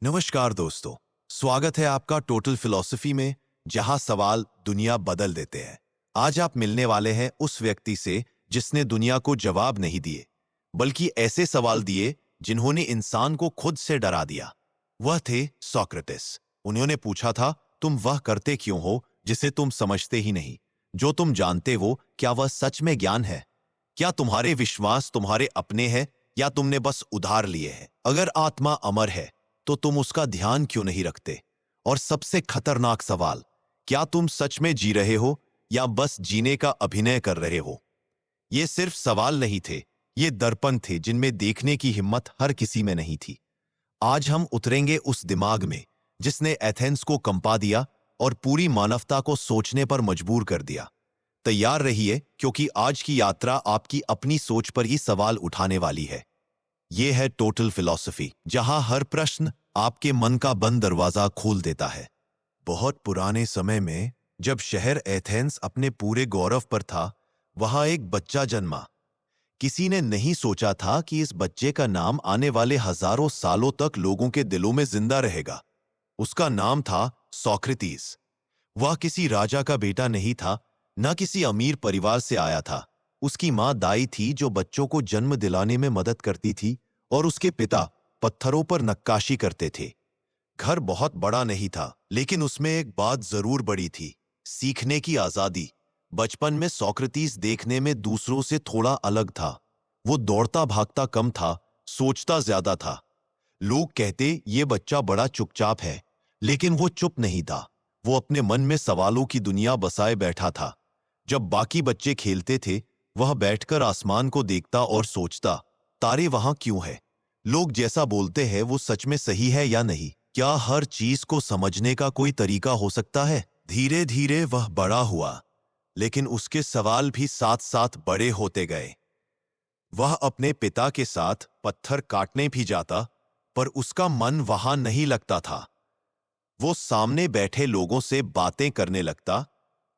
नमस्कार दोस्तों। स्वागत है आपका टोटल फिलॉसफी में, जहां सवाल दुनिया बदल देते हैं। आज आप मिलने वाले हैं उस व्यक्ति से जिसने दुनिया को जवाब नहीं दिए, बल्कि ऐसे सवाल दिए जिन्होंने इंसान को खुद से डरा दिया। वह थे सोक्रेटिस। उन्होंने पूछा था, तुम वह करते क्यों हो जिसे तुम समझते ही नहीं? जो तुम जानते हो, क्या वह सच में ज्ञान है? क्या तुम्हारे विश्वास तुम्हारे अपने हैं या तुमने बस उधार लिए हैं? अगर आत्मा अमर है तो तुम उसका ध्यान क्यों नहीं रखते? और सबसे खतरनाक सवाल, क्या तुम सच में जी रहे हो या बस जीने का अभिनय कर रहे हो? ये सिर्फ सवाल नहीं थे, ये दर्पण थे जिनमें देखने की हिम्मत हर किसी में नहीं थी। आज हम उतरेंगे उस दिमाग में जिसने एथेंस को कंपा दिया और पूरी मानवता को सोचने पर मजबूर कर दिया। तैयार रहिए, क्योंकि आज की यात्रा आपकी अपनी सोच पर ही सवाल उठाने वाली है। ये है टोटल फिलॉसफी, जहां हर प्रश्न आपके मन का बंद दरवाजा खोल देता है। बहुत पुराने समय में, जब शहर एथेंस अपने पूरे गौरव पर था, वहां एक बच्चा जन्मा। किसी ने नहीं सोचा था कि इस बच्चे का नाम आने वाले हजारों सालों तक लोगों के दिलों में जिंदा रहेगा। उसका नाम था सोक्रेटिस। वह किसी राजा का बेटा नहीं था, न किसी अमीर परिवार से आया था। उसकी मां दाई थी जो बच्चों को जन्म दिलाने में मदद करती थी, और उसके पिता पत्थरों पर नक्काशी करते थे। घर बहुत बड़ा नहीं था, लेकिन उसमें एक बात जरूर बड़ी थी, सीखने की आजादी। बचपन में सोक्रेटिस देखने में दूसरों से थोड़ा अलग था। वो दौड़ता भागता कम था, सोचता ज्यादा था। लोग कहते ये बच्चा बड़ा चुपचाप है, लेकिन वो चुप नहीं था। वो अपने मन में सवालों की दुनिया बसाए बैठा था। जब बाकी बच्चे खेलते थे, वह बैठकर आसमान को देखता और सोचता, तारे वहां क्यों है? लोग जैसा बोलते हैं वो सच में सही है या नहीं? क्या हर चीज को समझने का कोई तरीका हो सकता है? धीरे धीरे वह बड़ा हुआ, लेकिन उसके सवाल भी साथ साथ बड़े होते गए। वह अपने पिता के साथ पत्थर काटने भी जाता, पर उसका मन वहां नहीं लगता था। वो सामने बैठे लोगों से बातें करने लगता,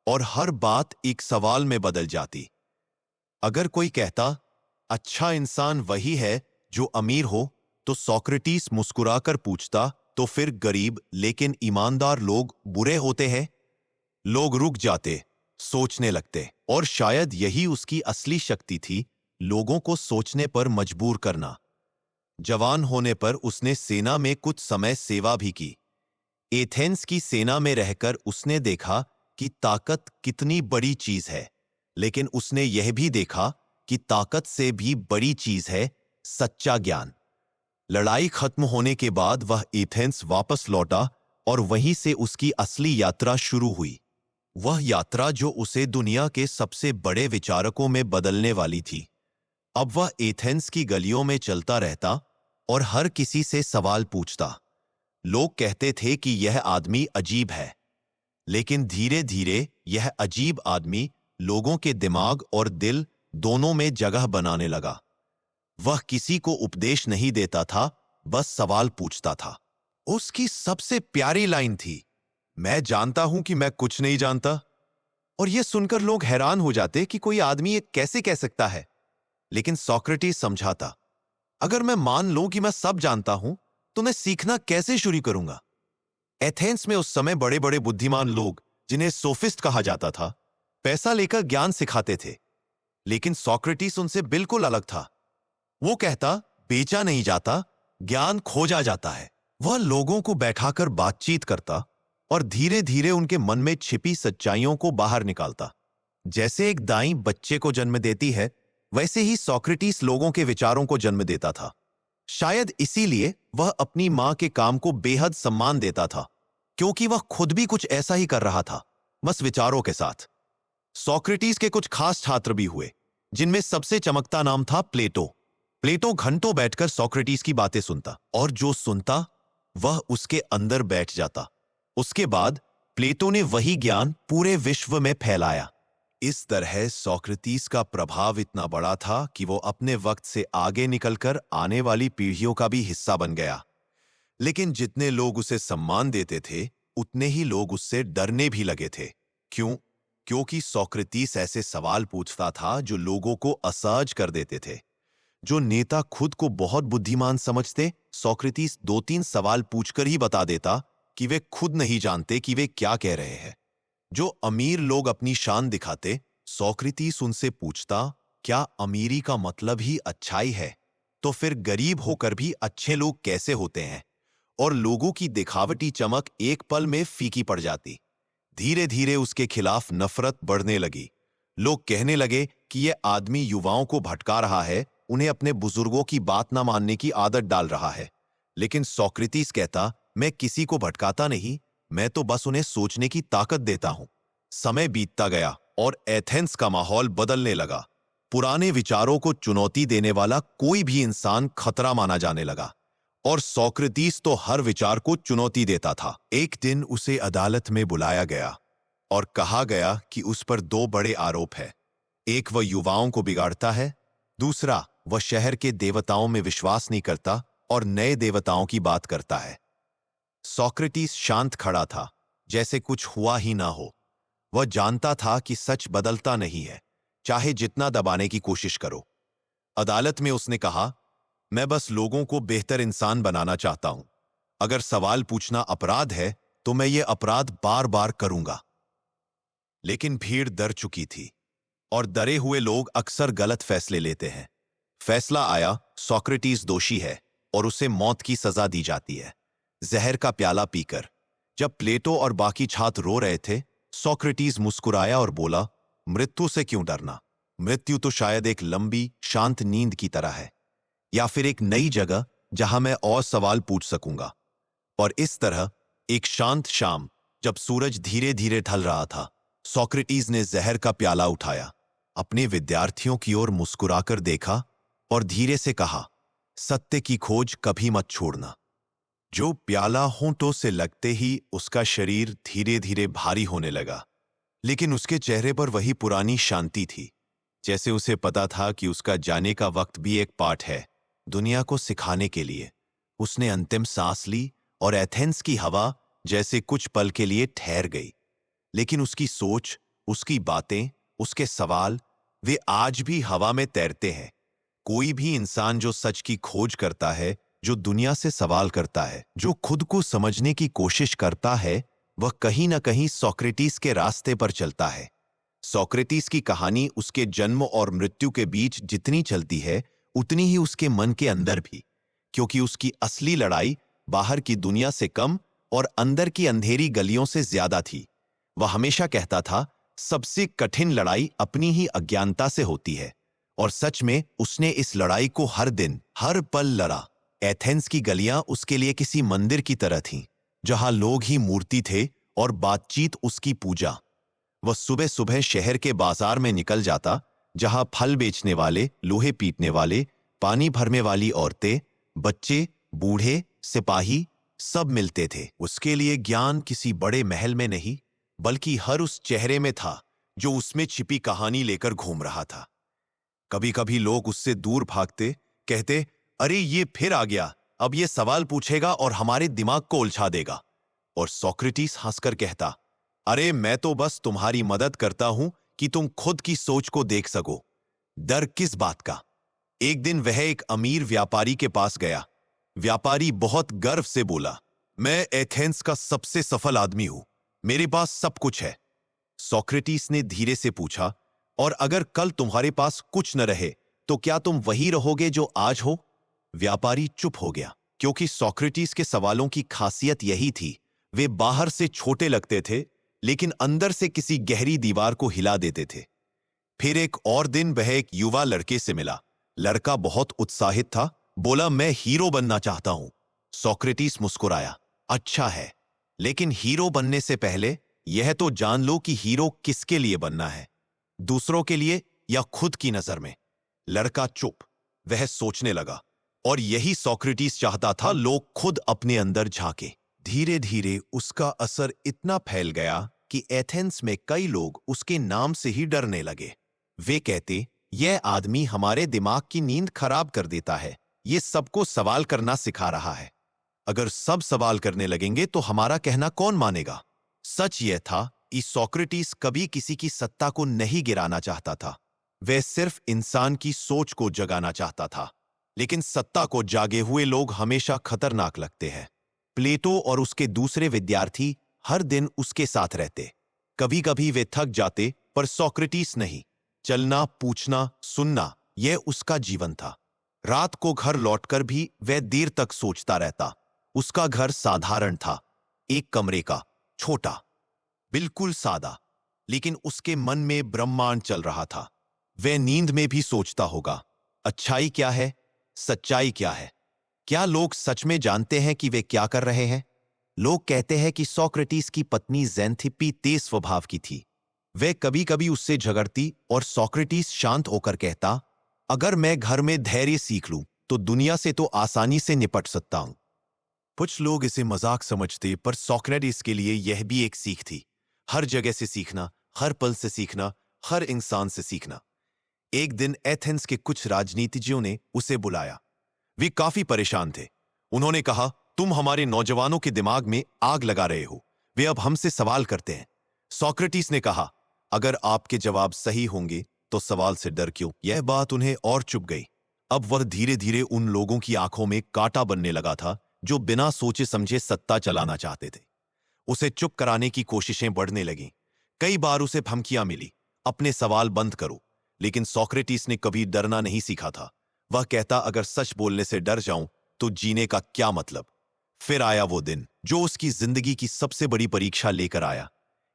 और हर बात एक सवाल में बदल जाती। अगर कोई कहता, अच्छा इंसान वही है जो अमीर हो, तो सोक्रेटिस मुस्कुराकर पूछता, तो फिर गरीब लेकिन ईमानदार लोग बुरे होते हैं? लोग रुक जाते, सोचने लगते, और शायद यही उसकी असली शक्ति थी, लोगों को सोचने पर मजबूर करना। जवान होने पर उसने सेना में कुछ समय सेवा भी की। एथेंस की सेना में रहकर उसने देखा कि ताकत कितनी बड़ी चीज है, लेकिन उसने यह भी देखा कि ताकत से भी बड़ी चीज है सच्चा ज्ञान। लड़ाई खत्म होने के बाद वह एथेंस वापस लौटा, और वहीं से उसकी असली यात्रा शुरू हुई। वह यात्रा जो उसे दुनिया के सबसे बड़े विचारकों में बदलने वाली थी। अब वह एथेंस की गलियों में चलता रहता और हर किसी से सवाल पूछता। लोग कहते थे कि यह आदमी अजीब है, लेकिन धीरे धीरे यह अजीब आदमी लोगों के दिमाग और दिल दोनों में जगह बनाने लगा। वह किसी को उपदेश नहीं देता था, बस सवाल पूछता था। उसकी सबसे प्यारी लाइन थी, मैं जानता हूं कि मैं कुछ नहीं जानता। और यह सुनकर लोग हैरान हो जाते कि कोई आदमी ये कैसे कह सकता है। लेकिन सोक्रेटिस समझाता, अगर मैं मान लूं कि मैं सब जानता हूं, तो मैं सीखना कैसे शुरू करूंगा? एथेंस में उस समय बड़े बड़े बुद्धिमान लोग, जिन्हें सोफिस्ट कहा जाता था, पैसा लेकर ज्ञान सिखाते थे। लेकिन सोक्रेटिस उनसे बिल्कुल अलग था। वो कहता, बेचा नहीं जाता, ज्ञान खोजा जाता है। वह लोगों को बैठाकर बातचीत करता और धीरे धीरे उनके मन में छिपी सच्चाइयों को बाहर निकालता। जैसे एक दाई बच्चे को जन्म देती है, वैसे ही सोक्रेटिस लोगों के विचारों को जन्म देता था। शायद इसीलिए वह अपनी मां के काम को बेहद सम्मान देता था, क्योंकि वह खुद भी कुछ ऐसा ही कर रहा था, बस विचारों के साथ। सोक्रेटिस के कुछ खास छात्र भी हुए, जिनमें सबसे चमकता नाम था प्लेटो। प्लेटो घंटों बैठकर सोक्रेटिस की बातें सुनता, और जो सुनता वह उसके अंदर बैठ जाता। उसके बाद प्लेटो ने वही ज्ञान पूरे विश्व में फैलाया। इस तरह सोक्रेटिस का प्रभाव इतना बड़ा था कि वो अपने वक्त से आगे निकलकर आने वाली पीढ़ियों का भी हिस्सा बन गया। लेकिन जितने लोग उसे सम्मान देते थे, उतने ही लोग उससे डरने भी लगे थे। क्यों? क्योंकि सोक्रेटिस ऐसे सवाल पूछता था जो लोगों को असहज कर देते थे। जो नेता खुद को बहुत बुद्धिमान समझते, सोक्रेटिस 2-3 सवाल पूछकर ही बता देता कि वे खुद नहीं जानते कि वे क्या कह रहे हैं। जो अमीर लोग अपनी शान दिखाते, सोक्रेटिस उनसे पूछता, क्या अमीरी का मतलब ही अच्छाई है? तो फिर गरीब होकर भी अच्छे लोग कैसे होते हैं? और लोगों की दिखावटी चमक एक पल में फीकी पड़ जाती। धीरे धीरे उसके खिलाफ नफरत बढ़ने लगी। लोग कहने लगे कि यह आदमी युवाओं को भटका रहा है, उन्हें अपने बुजुर्गों की बात ना मानने की आदत डाल रहा है। लेकिन सोक्रेटिस कहता, मैं किसी को भटकाता नहीं, मैं तो बस उन्हें सोचने की ताकत देता हूं। समय बीतता गया और एथेंस का माहौल बदलने लगा। पुराने विचारों को चुनौती देने वाला कोई भी इंसान खतरा माना जाने लगा और सोक्रेटिस तो हर विचार को चुनौती देता था। एक दिन उसे अदालत में बुलाया गया और कहा गया कि उस पर 2 बड़े आरोप हैं। एक, वह युवाओं को बिगाड़ता है, दूसरा, वह शहर के देवताओं में विश्वास नहीं करता और नए देवताओं की बात करता है। सोक्रेटिस शांत खड़ा था, जैसे कुछ हुआ ही ना हो। वह जानता था कि सच बदलता नहीं है, चाहे जितना दबाने की कोशिश करो। अदालत में उसने कहा, मैं बस लोगों को बेहतर इंसान बनाना चाहता हूं। अगर सवाल पूछना अपराध है, तो मैं ये अपराध बार बार करूंगा। लेकिन भीड़ डर चुकी थी और डरे हुए लोग अक्सर गलत फैसले लेते हैं। फैसला आया, सोक्रेटिस दोषी है और उसे मौत की सजा दी जाती है, जहर का प्याला पीकर। जब प्लेटो और बाकी छात्र रो रहे थे, सोक्रेटिस मुस्कुराया और बोला, मृत्यु से क्यों डरना? मृत्यु तो शायद एक लंबी शांत नींद की तरह है, या फिर एक नई जगह जहां मैं और सवाल पूछ सकूंगा। और इस तरह एक शांत शाम, जब सूरज धीरे धीरे ढल रहा था, सोक्रेटिस ने जहर का प्याला उठाया, अपने विद्यार्थियों की ओर मुस्कुराकर देखा और धीरे से कहा, सत्य की खोज कभी मत छोड़ना। जो प्याला होंठों से लगते ही उसका शरीर धीरे धीरे भारी होने लगा, लेकिन उसके चेहरे पर वही पुरानी शांति थी, जैसे उसे पता था कि उसका जाने का वक्त भी एक पाठ है, दुनिया को सिखाने के लिए। उसने अंतिम सांस ली और एथेंस की हवा जैसे कुछ पल के लिए ठहर गई। लेकिन उसकी सोच, उसकी बातें, उसके सवाल, वे आज भी हवा में तैरते हैं। कोई भी इंसान जो सच की खोज करता है, जो दुनिया से सवाल करता है, जो खुद को समझने की कोशिश करता है, वह कहीं ना कहीं सोक्रेटिस के रास्ते पर चलता है। सोक्रेटिस की कहानी उसके जन्म और मृत्यु के बीच जितनी चलती है, उतनी ही उसके मन के अंदर भी, क्योंकि उसकी असली लड़ाई बाहर की दुनिया से कम और अंदर की अंधेरी गलियों से ज्यादा थी। वह हमेशा कहता था, सबसे कठिन लड़ाई अपनी ही अज्ञानता से होती है। और सच में उसने इस लड़ाई को हर दिन, हर पल लड़ा। एथेंस की गलियां उसके लिए किसी मंदिर की तरह थीं, जहां लोग ही मूर्ति थे और बातचीत उसकी पूजा। वह सुबह सुबह शहर के बाजार में निकल जाता, जहां फल बेचने वाले, लोहे पीटने वाले, पानी भरने वाली औरतें, बच्चे, बूढ़े, सिपाही सब मिलते थे। उसके लिए ज्ञान किसी बड़े महल में नहीं, बल्कि हर उस चेहरे में था जो उसमें छिपी कहानी लेकर घूम रहा था। कभी कभी लोग उससे दूर भागते, कहते, अरे ये फिर आ गया, अब ये सवाल पूछेगा और हमारे दिमाग को उलझा देगा। और सोक्रेटिस हंसकर कहता, अरे मैं तो बस तुम्हारी मदद करता हूं कि तुम खुद की सोच को देख सको। डर किस बात का? एक दिन वह एक अमीर व्यापारी के पास गया। व्यापारी बहुत गर्व से बोला, मैं एथेंस का सबसे सफल आदमी हूं, मेरे पास सब कुछ है। सोक्रेटिस ने धीरे से पूछा, और अगर कल तुम्हारे पास कुछ न रहे, तो क्या तुम वही रहोगे जो आज हो? व्यापारी चुप हो गया, क्योंकि सोक्रेटिस के सवालों की खासियत यही थी, वे बाहर से छोटे लगते थे, लेकिन अंदर से किसी गहरी दीवार को हिला देते थे। फिर एक और दिन वह एक युवा लड़के से मिला। लड़का बहुत उत्साहित था, बोला, मैं हीरो बनना चाहता हूं। सोक्रेटिस मुस्कुराया, अच्छा है, लेकिन हीरो बनने से पहले यह तो जान लो कि हीरो किसके लिए बनना है, दूसरों के लिए या खुद की नजर में। लड़का चुप, वह सोचने लगा, और यही सोक्रेटिस चाहता था, लोग खुद अपने अंदर झांके। धीरे धीरे उसका असर इतना फैल गया कि एथेंस में कई लोग उसके नाम से ही डरने लगे। वे कहते, यह आदमी हमारे दिमाग की नींद खराब कर देता है, ये सबको सवाल करना सिखा रहा है। अगर सब सवाल करने लगेंगे तो हमारा कहना कौन मानेगा? सच यह था कि सोक्रेटिस कभी किसी की सत्ता को नहीं गिराना चाहता था, वह सिर्फ इंसान की सोच को जगाना चाहता था। लेकिन सत्ता को जागे हुए लोग हमेशा खतरनाक लगते हैं। प्लेटो और उसके दूसरे विद्यार्थी हर दिन उसके साथ रहते। कभी कभी वे थक जाते, पर सोक्रेटिस नहीं। चलना, पूछना, सुनना, यह उसका जीवन था। रात को घर लौटकर भी वह देर तक सोचता रहता। उसका घर साधारण था, एक कमरे का, छोटा, बिल्कुल सादा। लेकिन उसके मन में ब्रह्मांड चल रहा था। वह नींद में भी सोचता होगा, अच्छाई क्या है, सच्चाई क्या है। क्या लोग सच में जानते हैं कि वे क्या कर रहे हैं? लोग कहते हैं कि सोक्रेटिस की पत्नी ज़ेंथिप्पी तेज स्वभाव की थी। वह कभी कभी उससे झगड़ती और सोक्रेटिस शांत होकर कहता, अगर मैं घर में धैर्य सीख लूं तो दुनिया से तो आसानी से निपट सकता हूं। कुछ लोग इसे मजाक समझते, पर सोक्रेटिस के लिए यह भी एक सीख थी। हर जगह से सीखना, हर पल से सीखना, हर इंसान से सीखना। एक दिन एथेंस के कुछ राजनीतिज्ञों ने उसे बुलाया। वे काफी परेशान थे। उन्होंने कहा, तुम हमारे नौजवानों के दिमाग में आग लगा रहे हो। वे अब हमसे सवाल करते हैं। सोक्रेटिस ने कहा, अगर आपके जवाब सही होंगे तो सवाल से डर क्यों? यह बात उन्हें और चुप गई। अब वह धीरे धीरे उन लोगों की आंखों में कांटा बनने लगा था जो बिना सोचे समझे सत्ता चलाना चाहते थे। उसे चुप कराने की कोशिशें बढ़ने लगीं। कई बार उसे धमकियां मिली, अपने सवाल बंद करो। लेकिन सोक्रेटिस ने कभी डरना नहीं सीखा था। वह कहता, अगर सच बोलने से डर जाऊं तो जीने का क्या मतलब? फिर आया वो दिन जो उसकी जिंदगी की सबसे बड़ी परीक्षा लेकर आया।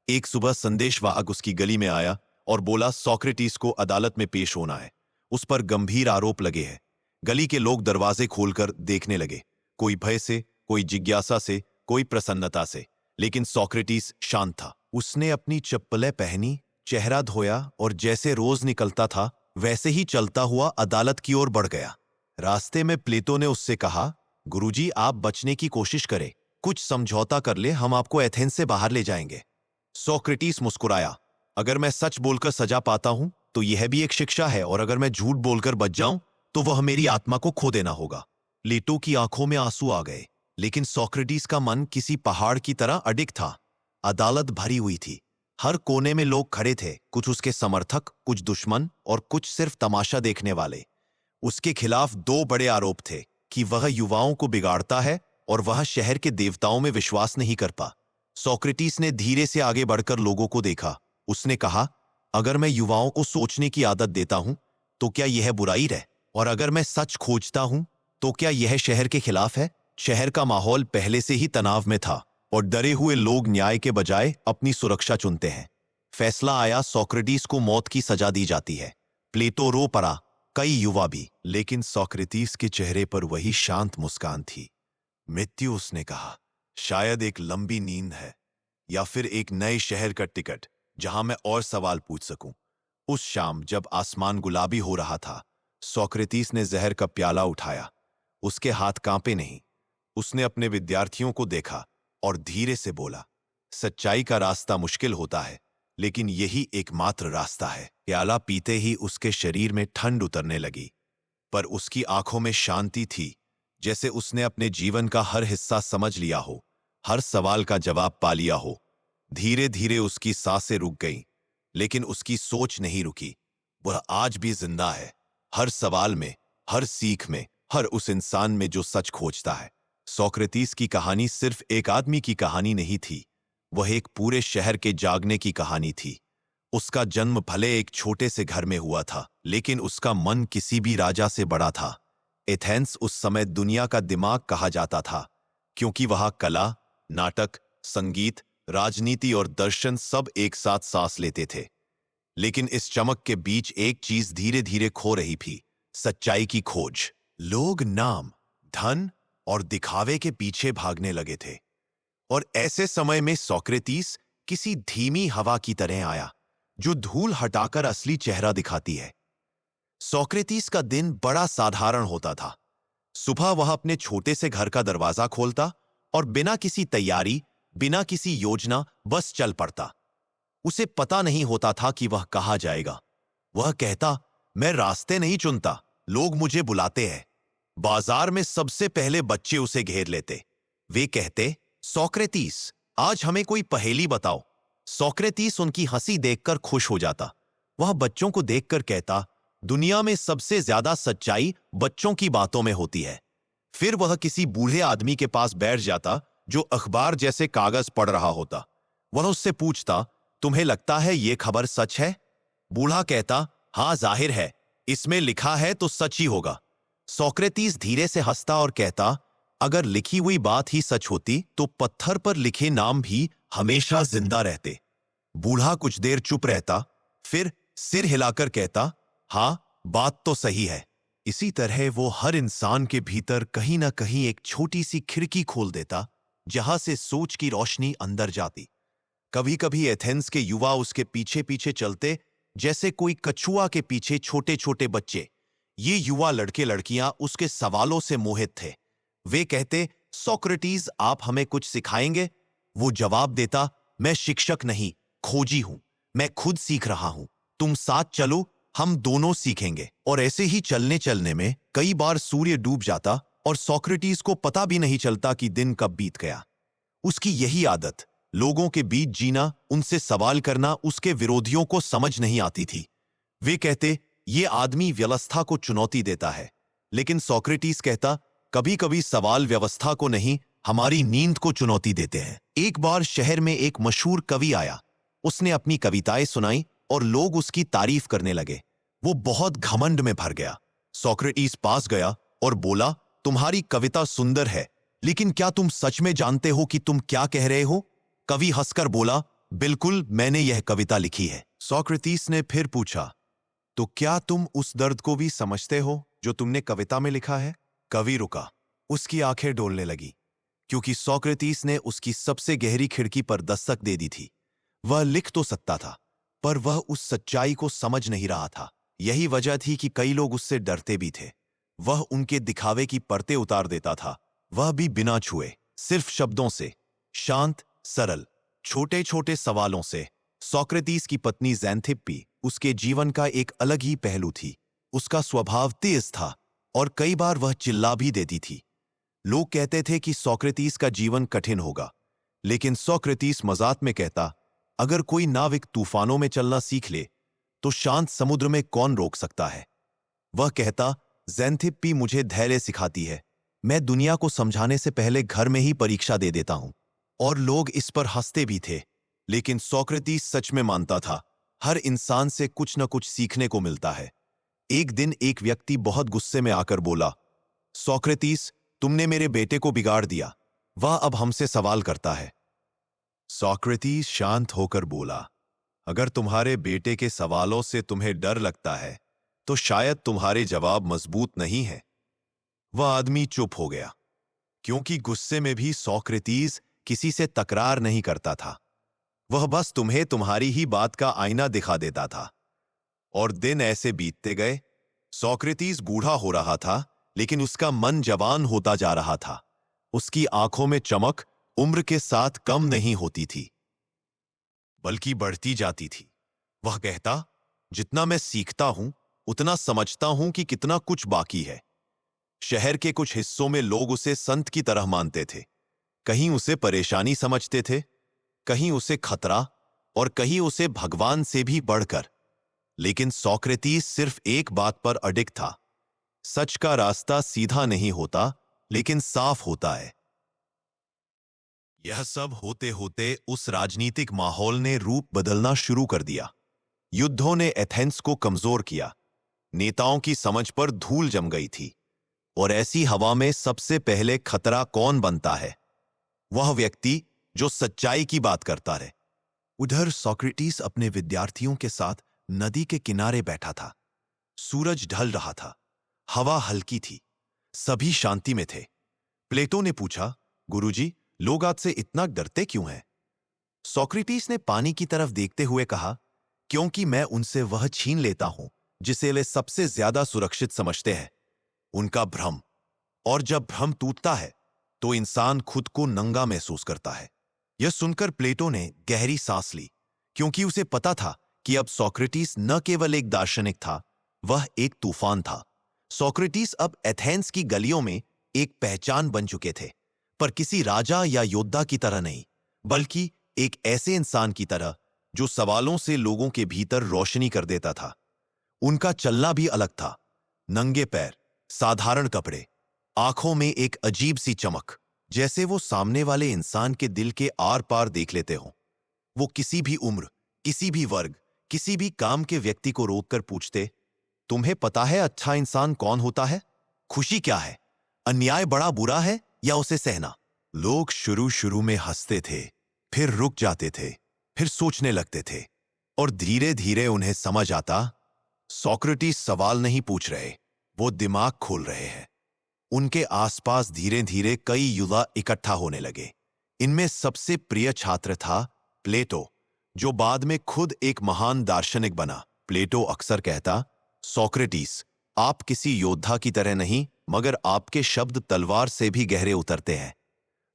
एक सुबह संदेशवाहक उसकी गली में आया और बोला, सोक्रेटिस को अदालत में पेश होना है। उस पर गंभीर आरोप लगे हैं। गली के लोग दरवाजे खोलकर देखने लगे, कोई भय से, कोई जिज्ञासा से, कोई प्रसन्नता से। लेकिन सोक्रेटिस शांत था। उसने अपनी चप्पलें पहनी, चेहरा धोया और जैसे रोज निकलता था वैसे ही चलता हुआ अदालत की ओर बढ़ गया। रास्ते में प्लेटो ने उससे कहा, गुरुजी, आप बचने की कोशिश करें, कुछ समझौता कर ले, हम आपको एथेंस से बाहर ले जाएंगे। सोक्रेटिस मुस्कुराया, अगर मैं सच बोलकर सजा पाता हूं तो यह भी एक शिक्षा है, और अगर मैं झूठ बोलकर बच जाऊं तो वह मेरी आत्मा को खो देना होगा। प्लेटो की आंखों में आंसू आ गए, लेकिन सोक्रेटिस का मन किसी पहाड़ की तरह अडिग था। अदालत भरी हुई थी। हर कोने में लोग खड़े थे, कुछ उसके समर्थक, कुछ दुश्मन और कुछ सिर्फ तमाशा देखने वाले। उसके खिलाफ दो बड़े आरोप थे कि वह युवाओं को बिगाड़ता है और वह शहर के देवताओं में विश्वास नहीं करता। सोक्रेटिस ने धीरे से आगे बढ़कर लोगों को देखा। उसने कहा, अगर मैं युवाओं को सोचने की आदत देता हूं तो क्या यह बुराई है? और अगर मैं सच खोजता हूं तो क्या यह शहर के खिलाफ है? शहर का माहौल पहले से ही तनाव में था और डरे हुए लोग न्याय के बजाय अपनी सुरक्षा चुनते हैं। फैसला आया, सोक्रेटिस को मौत की सजा दी जाती है। प्लेटो रो पड़ा, कई युवा भी। लेकिन सोक्रेटिस के चेहरे पर वही शांत मुस्कान थी। मृत्यु, उसने कहा, शायद एक लंबी नींद है, या फिर एक नए शहर का टिकट जहां मैं और सवाल पूछ सकूं। उस शाम जब आसमान गुलाबी हो रहा था, सोक्रेटिस ने जहर का प्याला उठाया। उसके हाथ कांपे नहीं। उसने अपने विद्यार्थियों को देखा और धीरे से बोला, सच्चाई का रास्ता मुश्किल होता है, लेकिन यही एकमात्र रास्ता है। प्याला पीते ही उसके शरीर में ठंड उतरने लगी, पर उसकी आंखों में शांति थी, जैसे उसने अपने जीवन का हर हिस्सा समझ लिया हो, हर सवाल का जवाब पा लिया हो। धीरे धीरे उसकी सांसें रुक गईं, लेकिन उसकी सोच नहीं रुकी। वह आज भी जिंदा है, हर सवाल में, हर सीख में, हर उस इंसान में जो सच खोजता है। सोक्रेटिस की कहानी सिर्फ एक आदमी की कहानी नहीं थी, वह एक पूरे शहर के जागने की कहानी थी। उसका जन्म भले एक छोटे से घर में हुआ था, लेकिन उसका मन किसी भी राजा से बड़ा था। एथेंस उस समय दुनिया का दिमाग कहा जाता था, क्योंकि वहां कला, नाटक, संगीत, राजनीति और दर्शन सब एक साथ सांस लेते थे। लेकिन इस चमक के बीच एक चीज धीरे धीरे खो रही थी, सच्चाई की खोज। लोग नाम, धन और दिखावे के पीछे भागने लगे थे। और ऐसे समय में सोक्रेटिस किसी धीमी हवा की तरह आया, जो धूल हटाकर असली चेहरा दिखाती है। सोक्रेटिस का दिन बड़ा साधारण होता था। सुबह वह अपने छोटे से घर का दरवाजा खोलता और बिना किसी तैयारी, बिना किसी योजना बस चल पड़ता। उसे पता नहीं होता था कि वह कहाँ जाएगा। वह कहता, मैं रास्ते नहीं चुनता, लोग मुझे बुलाते हैं। बाजार में सबसे पहले बच्चे उसे घेर लेते। वे कहते, सोक्रेटिस, आज हमें कोई पहेली बताओ। सोक्रेटिस उनकी हंसी देखकर खुश हो जाता। वह बच्चों को देखकर कहता, दुनिया में सबसे ज्यादा सच्चाई बच्चों की बातों में होती है। फिर वह किसी बूढ़े आदमी के पास बैठ जाता जो अखबार जैसे कागज पढ़ रहा होता। वह उससे पूछता, तुम्हें लगता है ये खबर सच है? बूढ़ा कहता, हाँ जाहिर है, इसमें लिखा है तो सच ही होगा। सोक्रेटिस धीरे से हंसता और कहता, अगर लिखी हुई बात ही सच होती तो पत्थर पर लिखे नाम भी हमेशा जिंदा रहते। बूढ़ा कुछ देर चुप रहता, फिर सिर हिलाकर कहता, हाँ बात तो सही है। इसी तरह वो हर इंसान के भीतर कहीं ना कहीं एक छोटी सी खिड़की खोल देता जहां से सोच की रोशनी अंदर जाती। कभी कभी एथेंस के युवा उसके पीछे पीछे चलते जैसे कोई कछुआ के पीछे छोटे छोटे बच्चे। ये युवा लड़के लड़कियां उसके सवालों से मोहित थे। वे कहते, सोक्रेटिस आप हमें कुछ सिखाएंगे? वो जवाब देता, मैं शिक्षक नहीं, खोजी हूं, मैं खुद सीख रहा हूं। तुम साथ चलो, हम दोनों सीखेंगे। और ऐसे ही चलने चलने में कई बार सूर्य डूब जाता और सोक्रेटिस को पता भी नहीं चलता कि दिन कब बीत गया। उसकी यही आदत, लोगों के बीच जीना, उनसे सवाल करना, उसके विरोधियों को समझ नहीं आती थी। वे कहते, ये आदमी व्यवस्था को चुनौती देता है। लेकिन सोक्रेटिस कहता, कभी कभी सवाल व्यवस्था को नहीं, हमारी नींद को चुनौती देते हैं। एक बार शहर में एक मशहूर कवि आया। उसने अपनी कविताएं सुनाई और लोग उसकी तारीफ करने लगे। वो बहुत घमंड में भर गया। सोक्रेटिस पास गया और बोला, तुम्हारी कविता सुंदर है, लेकिन क्या तुम सच में जानते हो कि तुम क्या कह रहे हो? कवि हंसकर बोला, बिल्कुल, मैंने यह कविता लिखी है। सोक्रेटिस ने फिर पूछा, तो क्या तुम उस दर्द को भी समझते हो जो तुमने कविता में लिखा है? कवि रुका। उसकी आंखें डोलने लगी, क्योंकि सोक्रेटिस ने उसकी सबसे गहरी खिड़की पर दस्तक दे दी थी। वह लिख तो सकता था, पर वह उस सच्चाई को समझ नहीं रहा था। यही वजह थी कि कई लोग उससे डरते भी थे। वह उनके दिखावे की परतें उतार देता था, वह भी बिना छुए, सिर्फ शब्दों से, शांत, सरल, छोटे छोटे सवालों से। सोक्रेटिस की पत्नी ज़ैंथिप्पी उसके जीवन का एक अलग ही पहलू थी। उसका स्वभाव तेज था और कई बार वह चिल्ला भी देती थी। लोग कहते थे कि सोक्रेटिस का जीवन कठिन होगा, लेकिन सोक्रेटिस मजाक में कहता, अगर कोई नाविक तूफानों में चलना सीख ले तो शांत समुद्र में कौन रोक सकता है? वह कहता, ज़ैंथिप्पी मुझे धैर्य सिखाती है। मैं दुनिया को समझाने से पहले घर में ही परीक्षा दे देता हूं। और लोग इस पर हंसते भी थे, लेकिन सोक्रेटिस सच में मानता था, हर इंसान से कुछ न कुछ सीखने को मिलता है। एक दिन एक व्यक्ति बहुत गुस्से में आकर बोला, सोक्रेटिस, तुमने मेरे बेटे को बिगाड़ दिया, वह अब हमसे सवाल करता है। सोक्रेटिस शांत होकर बोला, अगर तुम्हारे बेटे के सवालों से तुम्हें डर लगता है तो शायद तुम्हारे जवाब मजबूत नहीं है। वह आदमी चुप हो गया, क्योंकि गुस्से में भी सोक्रेटिस किसी से तकरार नहीं करता था। वह बस तुम्हें तुम्हारी ही बात का आईना दिखा देता था। और दिन ऐसे बीतते गए। सोक्रेटिस बूढ़ा हो रहा था, लेकिन उसका मन जवान होता जा रहा था। उसकी आंखों में चमक उम्र के साथ कम नहीं होती थी, बल्कि बढ़ती जाती थी। वह कहता, जितना मैं सीखता हूं उतना समझता हूं कि कितना कुछ बाकी है। शहर के कुछ हिस्सों में लोग उसे संत की तरह मानते थे। कहीं उसे परेशानी समझते थे, कहीं उसे खतरा, और कहीं उसे भगवान से भी बढ़कर। लेकिन सोक्रेटिस सिर्फ एक बात पर अडिग था, सच का रास्ता सीधा नहीं होता, लेकिन साफ होता है। यह सब होते होते उस राजनीतिक माहौल ने रूप बदलना शुरू कर दिया। युद्धों ने एथेंस को कमजोर किया, नेताओं की समझ पर धूल जम गई थी। और ऐसी हवा में सबसे पहले खतरा कौन बनता है? वह व्यक्ति जो सच्चाई की बात करता रहे। उधर सोक्रेटिस अपने विद्यार्थियों के साथ नदी के किनारे बैठा था। सूरज ढल रहा था, हवा हल्की थी, सभी शांति में थे। प्लेटो ने पूछा, गुरुजी, लोग आज से इतना डरते क्यों हैं? सोक्रेटिस ने पानी की तरफ देखते हुए कहा, क्योंकि मैं उनसे वह छीन लेता हूं जिसे वे सबसे ज्यादा सुरक्षित समझते हैं, उनका भ्रम। और जब भ्रम टूटता है तो इंसान खुद को नंगा महसूस करता है। यह सुनकर प्लेटो ने गहरी सांस ली, क्योंकि उसे पता था कि अब सोक्रेटिस न केवल एक दार्शनिक था, वह एक तूफान था। सोक्रेटिस अब एथेंस की गलियों में एक पहचान बन चुके थे, पर किसी राजा या योद्धा की तरह नहीं, बल्कि एक ऐसे इंसान की तरह जो सवालों से लोगों के भीतर रोशनी कर देता था। उनका चलना भी अलग था, नंगे पैर, साधारण कपड़े, आंखों में एक अजीब सी चमक, जैसे वो सामने वाले इंसान के दिल के आर पार देख लेते हों। वो किसी भी उम्र, किसी भी वर्ग, किसी भी काम के व्यक्ति को रोककर पूछते, तुम्हें पता है अच्छा इंसान कौन होता है? खुशी क्या है? अन्याय बड़ा बुरा है या उसे सहना? लोग शुरू शुरू में हंसते थे, फिर रुक जाते थे, फिर सोचने लगते थे, और धीरे धीरे उन्हें समझ आता, सोक्रेटिस सवाल नहीं पूछ रहे, वो दिमाग खोल रहे हैं। उनके आसपास धीरे धीरे कई युवा इकट्ठा होने लगे। इनमें सबसे प्रिय छात्र था प्लेटो, जो बाद में खुद एक महान दार्शनिक बना। प्लेटो अक्सर कहता, सोक्रेटिस, आप किसी योद्धा की तरह नहीं, मगर आपके शब्द तलवार से भी गहरे उतरते हैं।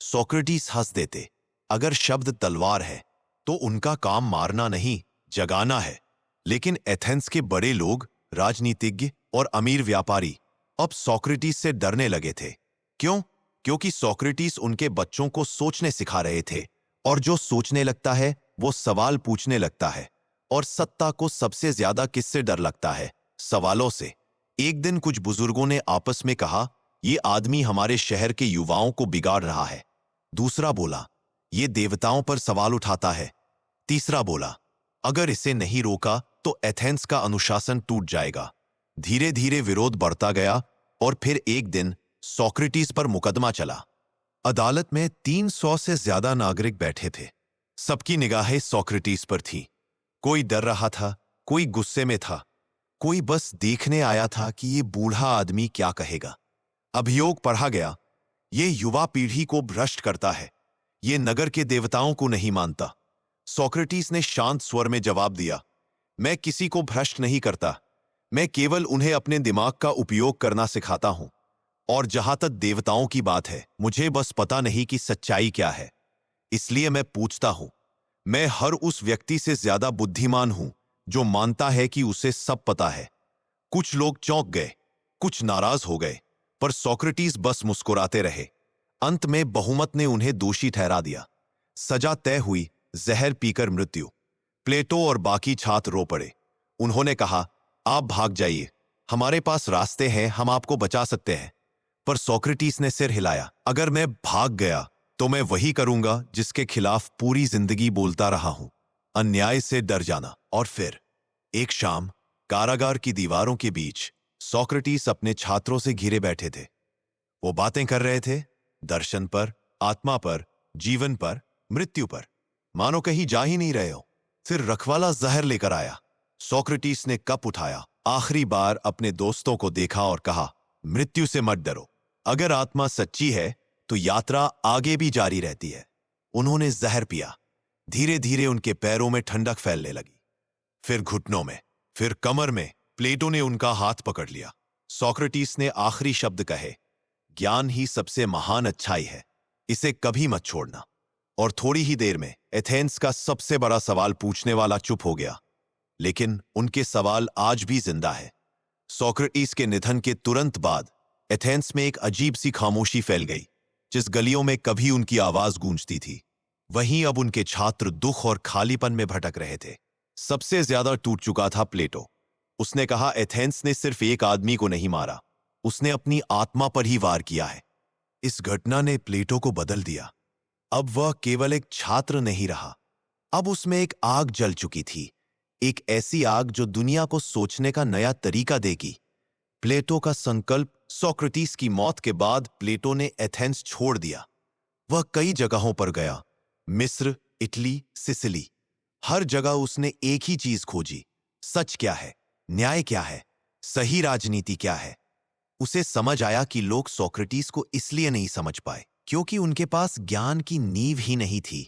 सोक्रेटिस हंस देते, अगर शब्द तलवार है तो उनका काम मारना नहीं, जगाना है। लेकिन एथेंस के बड़े लोग, राजनीतिज्ञ और अमीर व्यापारी अब सोक्रेटिस से डरने लगे थे। क्यों? क्योंकि सोक्रेटिस उनके बच्चों को सोचने सिखा रहे थे, और जो सोचने लगता है वो सवाल पूछने लगता है। और सत्ता को सबसे ज्यादा किससे डर लगता है? सवालों से। एक दिन कुछ बुजुर्गों ने आपस में कहा, ये आदमी हमारे शहर के युवाओं को बिगाड़ रहा है। दूसरा बोला, ये देवताओं पर सवाल उठाता है। तीसरा बोला, अगर इसे नहीं रोका तो एथेंस का अनुशासन टूट जाएगा। धीरे धीरे विरोध बढ़ता गया, और फिर एक दिन सोक्रेटिस पर मुकदमा चला। अदालत में 300 से ज्यादा नागरिक बैठे थे। सबकी निगाहें सोक्रेटिस पर थीं। कोई डर रहा था, कोई गुस्से में था, कोई बस देखने आया था कि ये बूढ़ा आदमी क्या कहेगा। अभियोग पढ़ा गया, ये युवा पीढ़ी को भ्रष्ट करता है, ये नगर के देवताओं को नहीं मानता। सोक्रेटिस ने शांत स्वर में जवाब दिया, मैं किसी को भ्रष्ट नहीं करता, मैं केवल उन्हें अपने दिमाग का उपयोग करना सिखाता हूं। और जहां तक देवताओं की बात है, मुझे बस पता नहीं कि सच्चाई क्या है, इसलिए मैं पूछता हूं। मैं हर उस व्यक्ति से ज्यादा बुद्धिमान हूं जो मानता है कि उसे सब पता है। कुछ लोग चौंक गए, कुछ नाराज हो गए, पर सोक्रेटिस बस मुस्कुराते रहे। अंत में बहुमत ने उन्हें दोषी ठहरा दिया। सजा तय हुई, जहर पीकर मृत्यु। प्लेटो और बाकी छात्र रो पड़े। उन्होंने कहा, आप भाग जाइए, हमारे पास रास्ते हैं, हम आपको बचा सकते हैं। पर सोक्रेटिस ने सिर हिलाया, अगर मैं भाग गया तो मैं वही करूंगा जिसके खिलाफ पूरी जिंदगी बोलता रहा हूं, अन्याय से डर जाना। और फिर एक शाम कारागार की दीवारों के बीच सोक्रेटिस अपने छात्रों से घिरे बैठे थे। वो बातें कर रहे थे, दर्शन पर, आत्मा पर, जीवन पर, मृत्यु पर, मानो कहीं जा ही नहीं रहे हो। फिर रखवाला जहर लेकर आया। सोक्रेटिस ने कप उठाया, आखिरी बार अपने दोस्तों को देखा और कहा, मृत्यु से मत डरो, अगर आत्मा सच्ची है तो यात्रा आगे भी जारी रहती है। उन्होंने जहर पिया। धीरे धीरे उनके पैरों में ठंडक फैलने लगी, फिर घुटनों में, फिर कमर में। प्लेटो ने उनका हाथ पकड़ लिया। सोक्रेटिस ने आखिरी शब्द कहे, ज्ञान ही सबसे महान अच्छाई है, इसे कभी मत छोड़ना। और थोड़ी ही देर में एथेंस का सबसे बड़ा सवाल पूछने वाला चुप हो गया, लेकिन उनके सवाल आज भी जिंदा है। सोक्रेटिस के निधन के तुरंत बाद एथेंस में एक अजीब सी खामोशी फैल गई। जिस गलियों में कभी उनकी आवाज गूंजती थी, वहीं अब उनके छात्र दुख और खालीपन में भटक रहे थे। सबसे ज्यादा टूट चुका था प्लेटो। उसने कहा, एथेंस ने सिर्फ एक आदमी को नहीं मारा, उसने अपनी आत्मा पर ही वार किया है। इस घटना ने प्लेटो को बदल दिया। अब वह केवल एक छात्र नहीं रहा, अब उसमें एक आग जल चुकी थी, एक ऐसी आग जो दुनिया को सोचने का नया तरीका देगी। प्लेटो का संकल्प। सोक्रेटिस की मौत के बाद प्लेटो ने एथेंस छोड़ दिया। वह कई जगहों पर गया, मिस्र, इटली, सिसिली। हर जगह उसने एक ही चीज खोजी, सच क्या है, न्याय क्या है, सही राजनीति क्या है। उसे समझ आया कि लोग सोक्रेटिस को इसलिए नहीं समझ पाए क्योंकि उनके पास ज्ञान की नींव ही नहीं थी।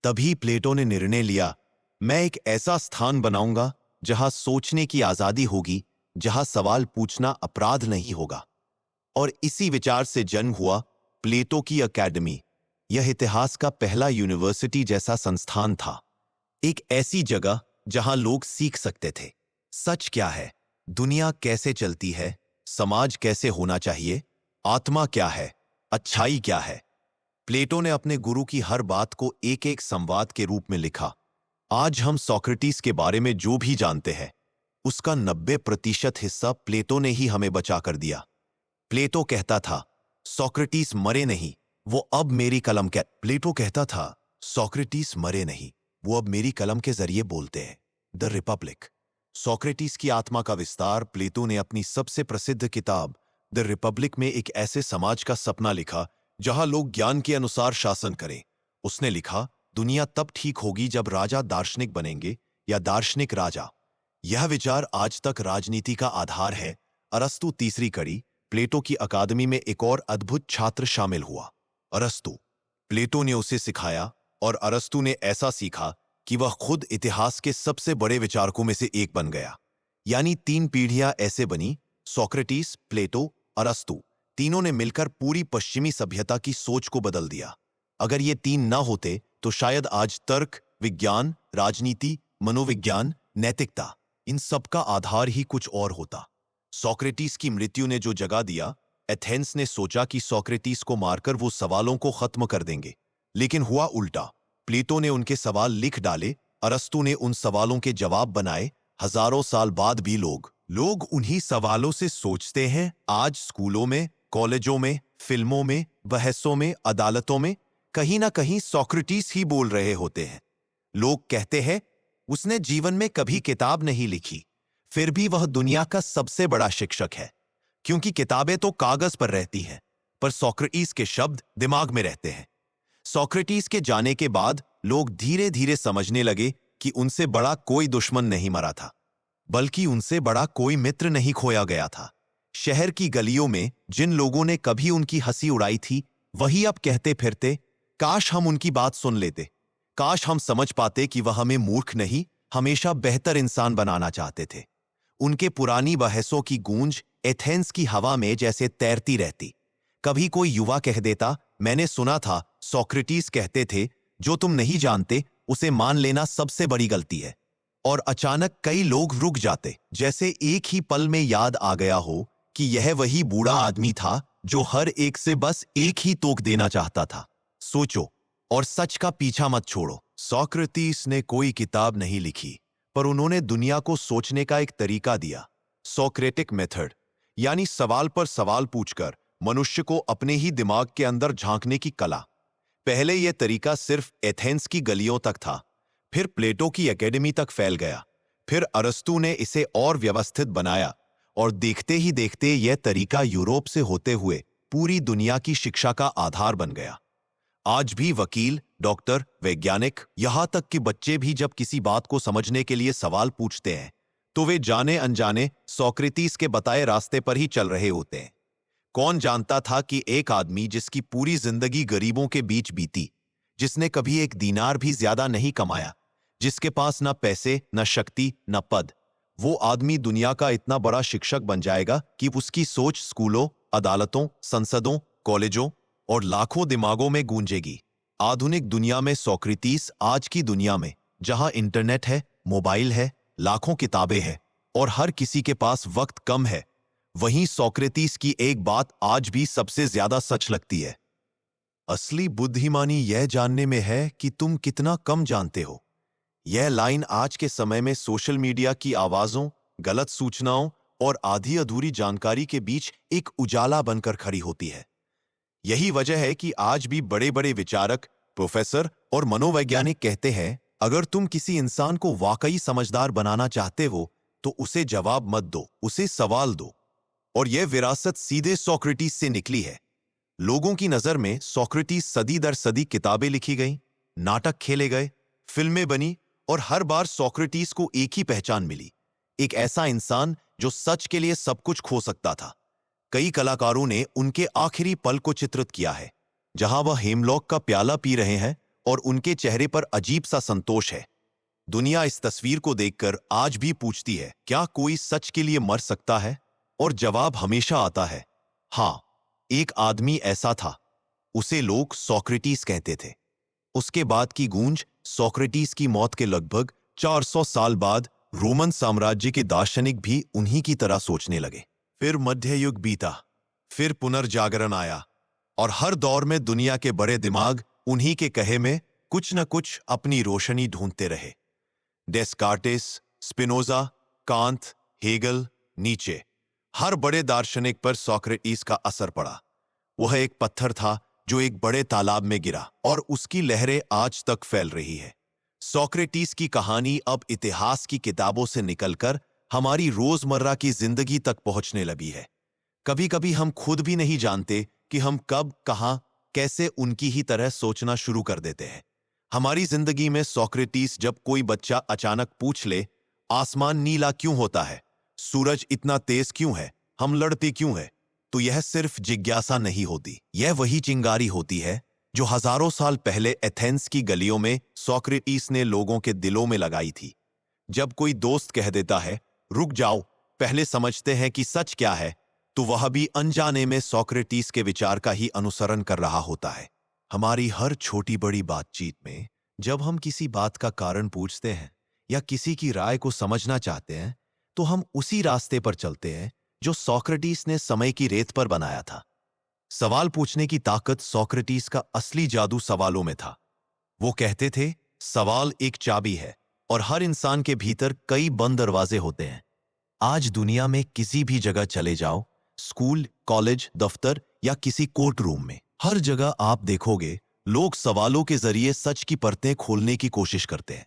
तभी प्लेटो ने निर्णय लिया, मैं एक ऐसा स्थान बनाऊंगा जहां सोचने की आजादी होगी, जहां सवाल पूछना अपराध नहीं होगा। और इसी विचार से जन्म हुआ प्लेटो की अकेडमी। यह इतिहास का पहला यूनिवर्सिटी जैसा संस्थान था, एक ऐसी जगह जहां लोग सीख सकते थे, सच क्या है, दुनिया कैसे चलती है, समाज कैसे होना चाहिए, आत्मा क्या है, अच्छाई क्या है। प्लेटो ने अपने गुरु की हर बात को एक एक संवाद के रूप में लिखा। आज हम सोक्रेटिस के बारे में जो भी जानते हैं उसका 90% हिस्सा प्लेटो ने ही हमें बचा कर दिया। प्लेटो कहता था सोक्रेटिस मरे नहीं, वो अब मेरी कलम के प्लेटो कहता था सोक्रेटिस मरे नहीं, वो अब मेरी कलम के जरिए बोलते हैं। The Republic. सोक्रेटिस की आत्मा का विस्तार। प्लेटो ने अपनी सबसे प्रसिद्ध किताब द रिपब्लिक में एक ऐसे समाज का सपना लिखा जहां लोग ज्ञान के अनुसार शासन करें। उसने लिखा, दुनिया तब ठीक होगी जब राजा दार्शनिक बनेंगे या दार्शनिक राजा। यह विचार आज तक राजनीति का आधार है। अरस्तु तीसरी कड़ी। प्लेटो की अकादमी में एक और अद्भुत छात्र शामिल हुआ, अरस्तु। प्लेटो ने उसे सिखाया और अरस्तु ने ऐसा सीखा कि वह खुद इतिहास के सबसे बड़े विचारकों में से एक बन गया। यानी 3 पीढ़ियां ऐसे बनी, सोक्रेटिस, प्लेटो, अरस्तु। तीनों ने मिलकर पूरी पश्चिमी सभ्यता की सोच को बदल दिया। अगर ये 3 न होते तो शायद आज तर्क, विज्ञान, राजनीति, मनोविज्ञान, नैतिकता, इन सब का आधार ही कुछ और होता। सोक्रेटिस की मृत्यु ने जो जगा दिया, एथेंस ने सोचा कि सोक्रेटिस को मारकर वो सवालों को खत्म कर देंगे, लेकिन हुआ उल्टा। प्लेटो ने उनके सवाल लिख डाले, अरस्तु ने उन सवालों के जवाब बनाए। हजारों साल बाद भी लोग उन्हीं सवालों से सोचते हैं। आज स्कूलों में, कॉलेजों में, फिल्मों में, बहसों में, अदालतों में कहीं ना कहीं सोक्रेटिस ही बोल रहे होते हैं। लोग कहते हैं उसने जीवन में कभी किताब नहीं लिखी, फिर भी वह दुनिया का सबसे बड़ा शिक्षक है, क्योंकि किताबें तो कागज पर रहती हैं, पर सोक्रेटिस के शब्द दिमाग में रहते हैं। सोक्रेटिस के जाने के बाद लोग धीरे धीरे समझने लगे कि उनसे बड़ा कोई दुश्मन नहीं मरा था, बल्कि उनसे बड़ा कोई मित्र नहीं खोया गया था। शहर की गलियों में जिन लोगों ने कभी उनकी हंसी उड़ाई थी, वही अब कहते फिरते, काश हम उनकी बात सुन लेते, काश हम समझ पाते कि वह हमें मूर्ख नहीं, हमेशा बेहतर इंसान बनाना चाहते थे। उनके पुरानी बहसों की गूंज एथेंस की हवा में जैसे तैरती रहती। कभी कोई युवा कह देता, मैंने सुना था सोक्रेटिस कहते थे, जो तुम नहीं जानते उसे मान लेना सबसे बड़ी गलती है। और अचानक कई लोग रुक जाते, जैसे एक ही पल में याद आ गया हो कि यह वही बूढ़ा आदमी था जो हर एक से बस एक ही तोक देना चाहता था। सोचो और सच का पीछा मत छोड़ो। सोक्रेटिस ने कोई किताब नहीं लिखी, पर उन्होंने दुनिया को सोचने का एक तरीका दिया, सोक्रेटिक मेथड, यानी सवाल पर सवाल पूछकर मनुष्य को अपने ही दिमाग के अंदर झांकने की कला। पहले यह तरीका सिर्फ एथेंस की गलियों तक था, फिर प्लेटो की एकेडमी तक फैल गया, फिर अरस्तु ने इसे और व्यवस्थित बनाया, और देखते ही देखते यह तरीका यूरोप से होते हुए पूरी दुनिया की शिक्षा का आधार बन गया। आज भी वकील, डॉक्टर, वैज्ञानिक, यहां तक कि बच्चे भी जब किसी बात को समझने के लिए सवाल पूछते हैं तो वे जाने अनजाने सोक्रेटिस के बताए रास्ते पर ही चल रहे होते हैं। कौन जानता था कि एक आदमी जिसकी पूरी जिंदगी गरीबों के बीच बीती, जिसने कभी एक दीनार भी ज्यादा नहीं कमाया, जिसके पास न पैसे, न शक्ति, न पद, वो आदमी दुनिया का इतना बड़ा शिक्षक बन जाएगा कि उसकी सोच स्कूलों, अदालतों, संसदों, कॉलेजों और लाखों दिमागों में गूंजेगी। आधुनिक दुनिया में सोक्रेटिस आज की दुनिया में, जहां इंटरनेट है, मोबाइल है, लाखों किताबें हैं और हर किसी के पास वक्त कम है, वहीं सोक्रेटिस की एक बात आज भी सबसे ज्यादा सच लगती है। असली बुद्धिमानी यह जानने में है कि तुम कितना कम जानते हो। यह लाइन आज के समय में सोशल मीडिया की आवाजों, गलत सूचनाओं और आधी अधूरी जानकारी के बीच एक उजाला बनकर खड़ी होती है। यही वजह है कि आज भी बड़े बड़े विचारक, प्रोफेसर और मनोवैज्ञानिक कहते हैं, अगर तुम किसी इंसान को वाकई समझदार बनाना चाहते हो तो उसे जवाब मत दो, उसे सवाल दो। और यह विरासत सीधे सोक्रेटिस से निकली है। लोगों की नजर में सोक्रेटिस सदी दर सदी किताबें लिखी गईं, नाटक खेले गए, फिल्में बनी और हर बार सोक्रेटिस को एक ही पहचान मिली, एक ऐसा इंसान जो सच के लिए सब कुछ खो सकता था। कई कलाकारों ने उनके आखिरी पल को चित्रित किया है, जहां वह हेमलॉक का प्याला पी रहे हैं और उनके चेहरे पर अजीब सा संतोष है। दुनिया इस तस्वीर को देखकर आज भी पूछती है, क्या कोई सच के लिए मर सकता है? और जवाब हमेशा आता है, हाँ, एक आदमी ऐसा था। उसे लोग सोक्रेटिस कहते थे। उसके बाद की गूंज सोक्रेटिस की मौत के लगभग 400 साल बाद रोमन साम्राज्य के दार्शनिक भी उन्हीं की तरह सोचने लगे। फिर मध्य युग बीता, फिर पुनर्जागरण आया और हर दौर में दुनिया के बड़े दिमाग उन्हीं के कहे में कुछ न कुछ अपनी रोशनी ढूंढते रहे। डेस्कार्टेस, स्पिनोजा, कांत, हेगल, नीचे, हर बड़े दार्शनिक पर सोक्रेटिस का असर पड़ा। वह एक पत्थर था जो एक बड़े तालाब में गिरा और उसकी लहरें आज तक फैल रही है। सोक्रेटिस की कहानी अब इतिहास की किताबों से निकलकर हमारी रोजमर्रा की जिंदगी तक पहुंचने लगी है। कभी कभी हम खुद भी नहीं जानते कि हम कब, कहां, कैसे उनकी ही तरह सोचना शुरू कर देते हैं। हमारी जिंदगी में सोक्रेटिस जब कोई बच्चा अचानक पूछ ले, आसमान नीला क्यों होता है, सूरज इतना तेज क्यों है, हम लड़ते क्यों है, तो यह सिर्फ जिज्ञासा नहीं होती, यह वही चिंगारी होती है जो हजारों साल पहले एथेंस की गलियों में सोक्रेटिस ने लोगों के दिलों में लगाई थी। जब कोई दोस्त कह देता है, रुक जाओ, पहले समझते हैं कि सच क्या है, तो वह भी अनजाने में सोक्रेटिस के विचार का ही अनुसरण कर रहा होता है। हमारी हर छोटी बड़ी बातचीत में जब हम किसी बात का कारण पूछते हैं या किसी की राय को समझना चाहते हैं, तो हम उसी रास्ते पर चलते हैं जो सोक्रेटिस ने समय की रेत पर बनाया था। सवाल पूछने की ताकत सोक्रेटिस का असली जादू सवालों में था। वो कहते थे, सवाल एक चाबी है और हर इंसान के भीतर कई बंद दरवाजे होते हैं। आज दुनिया में किसी भी जगह चले जाओ, स्कूल, कॉलेज, दफ्तर या किसी कोर्ट रूम में, हर जगह आप देखोगे लोग सवालों के जरिए सच की परतें खोलने की कोशिश करते हैं।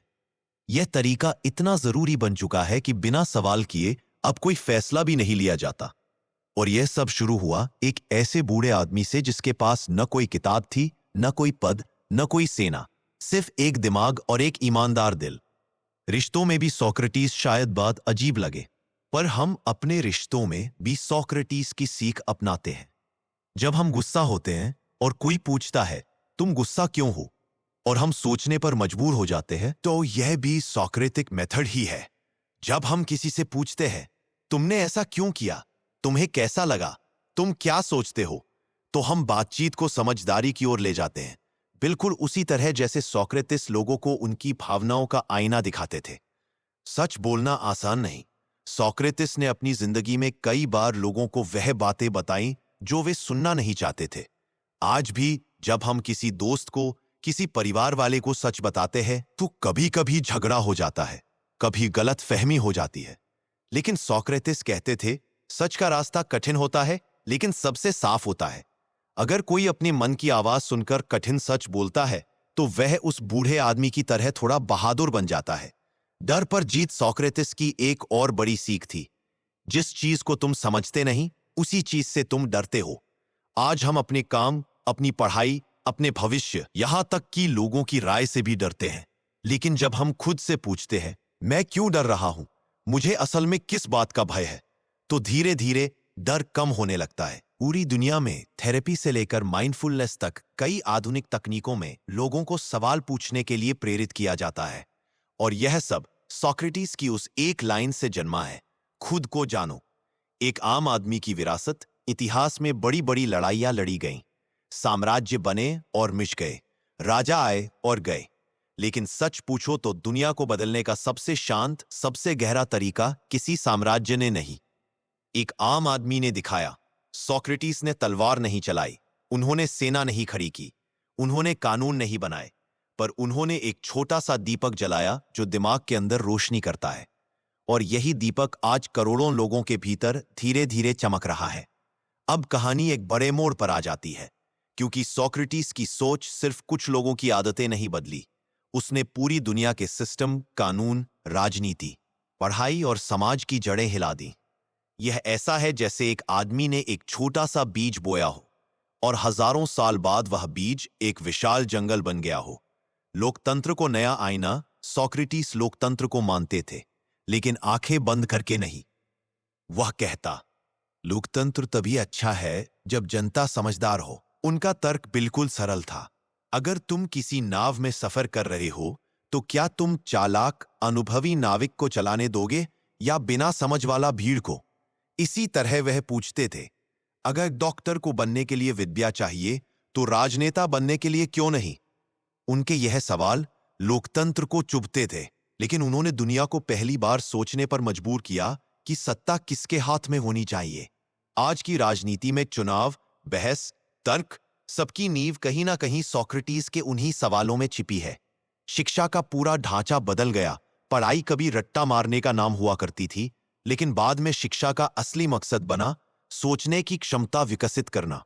यह तरीका इतना जरूरी बन चुका है कि बिना सवाल किए अब कोई फैसला भी नहीं लिया जाता। और यह सब शुरू हुआ एक ऐसे बूढ़े आदमी से जिसके पास न कोई किताब थी, न कोई पद, न कोई सेना, सिर्फ एक दिमाग और एक ईमानदार दिल। रिश्तों में भी सोक्रेटिस शायद बात अजीब लगे, पर हम अपने रिश्तों में भी सोक्रेटिस की सीख अपनाते हैं। जब हम गुस्सा होते हैं और कोई पूछता है, तुम गुस्सा क्यों हो, और हम सोचने पर मजबूर हो जाते हैं, तो यह भी सोक्रेटिक मेथड ही है। जब हम किसी से पूछते हैं, तुमने ऐसा क्यों किया, तुम्हें कैसा लगा, तुम क्या सोचते हो, तो हम बातचीत को समझदारी की ओर ले जाते हैं, बिल्कुल उसी तरह जैसे सोक्रेटिस लोगों को उनकी भावनाओं का आईना दिखाते थे। सच बोलना आसान नहीं। सोक्रेटिस ने अपनी जिंदगी में कई बार लोगों को वह बातें बताई जो वे सुनना नहीं चाहते थे। आज भी जब हम किसी दोस्त को, किसी परिवार वाले को सच बताते हैं, तो कभी कभी झगड़ा हो जाता है, कभी गलत फहमी हो जाती है। लेकिन सोक्रेटिस कहते थे, सच का रास्ता कठिन होता है लेकिन सबसे साफ होता है। अगर कोई अपने मन की आवाज सुनकर कठिन सच बोलता है, तो वह उस बूढ़े आदमी की तरह थोड़ा बहादुर बन जाता है। डर पर जीत सोक्रेटिस की एक और बड़ी सीख थी। जिस चीज को तुम समझते नहीं, उसी चीज से तुम डरते हो। आज हम अपने काम, अपनी पढ़ाई, अपने भविष्य, यहां तक कि लोगों की राय से भी डरते हैं। लेकिन जब हम खुद से पूछते हैं, मैं क्यों डर रहा हूं, मुझे असल में किस बात का भय है, तो धीरे धीरे डर कम होने लगता है। पूरी दुनिया में थेरेपी से लेकर माइंडफुलनेस तक कई आधुनिक तकनीकों में लोगों को सवाल पूछने के लिए प्रेरित किया जाता है। और यह सब सोक्रेटिस की उस एक लाइन से जन्मा है, खुद को जानो। एक आम आदमी की विरासत। इतिहास में बड़ी बड़ी लड़ाइयां लड़ी गईं, साम्राज्य बने और मिट गए, राजा आए और गए। लेकिन सच पूछो तो दुनिया को बदलने का सबसे शांत, सबसे गहरा तरीका किसी साम्राज्य ने नहीं, एक आम आदमी ने दिखाया। सोक्रेटिस ने तलवार नहीं चलाई, उन्होंने सेना नहीं खड़ी की, उन्होंने कानून नहीं बनाए, पर उन्होंने एक छोटा सा दीपक जलाया जो दिमाग के अंदर रोशनी करता है। और यही दीपक आज करोड़ों लोगों के भीतर धीरे धीरे चमक रहा है। अब कहानी एक बड़े मोड़ पर आ जाती है, क्योंकि सोक्रेटिस की सोच सिर्फ कुछ लोगों की आदतें नहीं बदली, उसने पूरी दुनिया के सिस्टम, कानून, राजनीति, पढ़ाई और समाज की जड़ें हिला दी। यह ऐसा है जैसे एक आदमी ने एक छोटा सा बीज बोया हो और हजारों साल बाद वह बीज एक विशाल जंगल बन गया हो। लोकतंत्र को नया आईना। सोक्रेटिस लोकतंत्र को मानते थे, लेकिन आंखें बंद करके नहीं। वह कहता, लोकतंत्र तभी अच्छा है जब जनता समझदार हो। उनका तर्क बिल्कुल सरल था। अगर तुम किसी नाव में सफर कर रहे हो, तो क्या तुम चालाक, अनुभवी नाविक को चलाने दोगे या बिना समझ वाला भीड़ को? इसी तरह वह पूछते थे, अगर डॉक्टर को बनने के लिए विद्या चाहिए, तो राजनेता बनने के लिए क्यों नहीं? उनके यह सवाल लोकतंत्र को चुभते थे, लेकिन उन्होंने दुनिया को पहली बार सोचने पर मजबूर किया कि सत्ता किसके हाथ में होनी चाहिए। आज की राजनीति में चुनाव, बहस, तर्क, सबकी नींव कहीं ना कहीं सोक्रेटिस के उन्हीं सवालों में छिपी है। शिक्षा का पूरा ढांचा बदल गया, पढ़ाई कभी रट्टा मारने का नाम हुआ करती थी, लेकिन बाद में शिक्षा का असली मकसद बना सोचने की क्षमता विकसित करना।